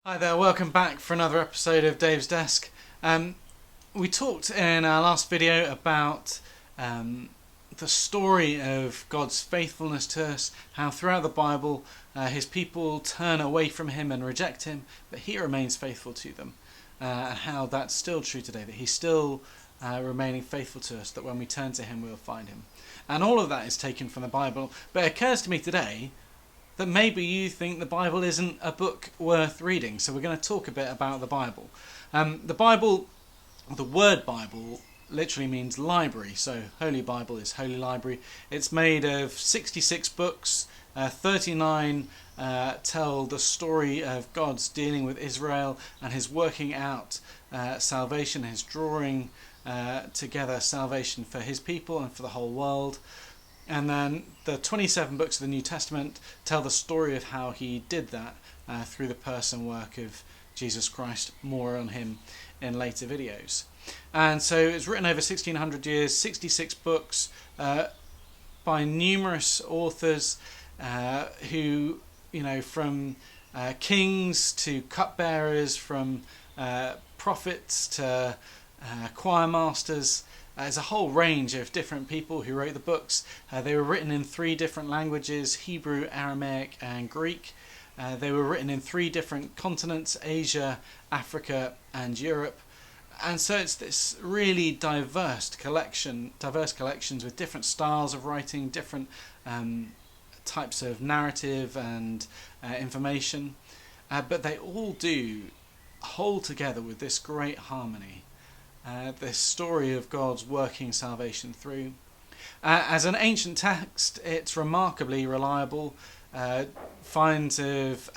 Hi there, welcome back for another episode of Dave's Desk. We talked in our last video about the story of God's faithfulness to us, how throughout the Bible his people turn away from him and reject him, but he remains faithful to them, and how that's still true today, that he's still remaining faithful to us, that when we turn to him we'll find him. And all of that is taken from the Bible, but it occurs to me today that maybe you think the Bible isn't a book worth reading. So we're going to talk a bit about the Bible. The word Bible literally means library. So Holy Bible is Holy Library. It's made of 66 books. 39 tell the story of God's dealing with Israel and his working out salvation, his drawing together salvation for his people and for the whole world. And then the 27 books of the New Testament tell the story of how he did that through the person work of Jesus Christ. More on him in later videos. And so it's written over 1600 years, 66 books by numerous authors who, from kings to cupbearers, from prophets to choir masters. There's a whole range of different people who wrote the books. They were written in 3 different languages: Hebrew, Aramaic and Greek. They were written in 3 different continents: Asia, Africa and Europe. And so it's this really diverse collections with different styles of writing, different types of narrative and information. But they all do hold together with this great harmony. This story of God's working salvation through. As an ancient text, it's remarkably reliable. Finds of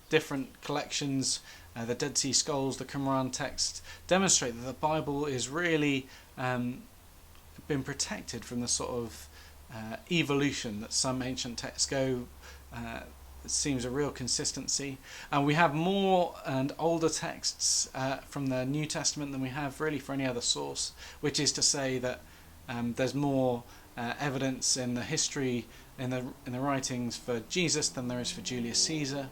different collections, the Dead Sea Scrolls, the Qumran text, demonstrate that the Bible is really been protected from the sort of evolution that some ancient texts go. It seems a real consistency, and we have more and older texts from the New Testament than we have really for any other source, which is to say that there's more evidence in the history in the writings for Jesus than there is for Julius Caesar.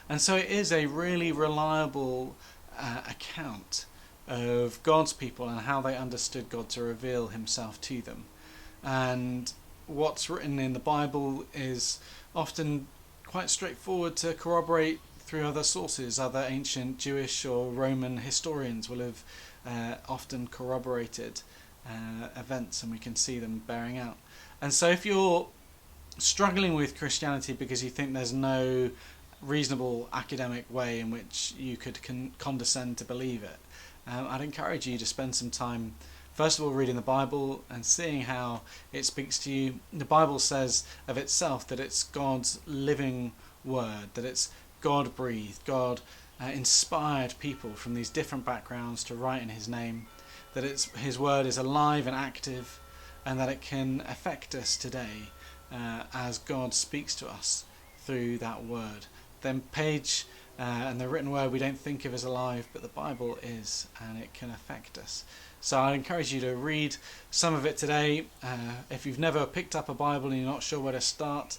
And so it is a really reliable account of God's people and how they understood God to reveal himself to them. And what's written in the Bible is often quite straightforward to corroborate through other sources. Other ancient Jewish or Roman historians will have often corroborated events, and we can see them bearing out. And so if you're struggling with Christianity because you think there's no reasonable academic way in which you could condescend to believe it, I'd encourage you to spend some time first of all reading the Bible and seeing how it speaks to you. The Bible says of itself that it's God's living word, that it's God-breathed, God inspired people from these different backgrounds to write in his name, that his word is alive and active, and that it can affect us today as God speaks to us through that word. Then page and the written word we don't think of as alive, but the Bible is, and it can affect us. So I encourage you to read some of it today. If you've never picked up a Bible and you're not sure where to start,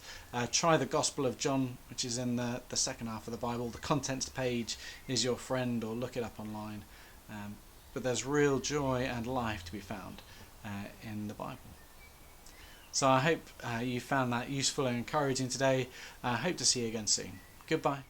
try the Gospel of John, which is in the second half of the Bible. The contents page is your friend, or look it up online. But there's real joy and life to be found in the Bible. So I hope you found that useful and encouraging today. I hope to see you again soon. Goodbye.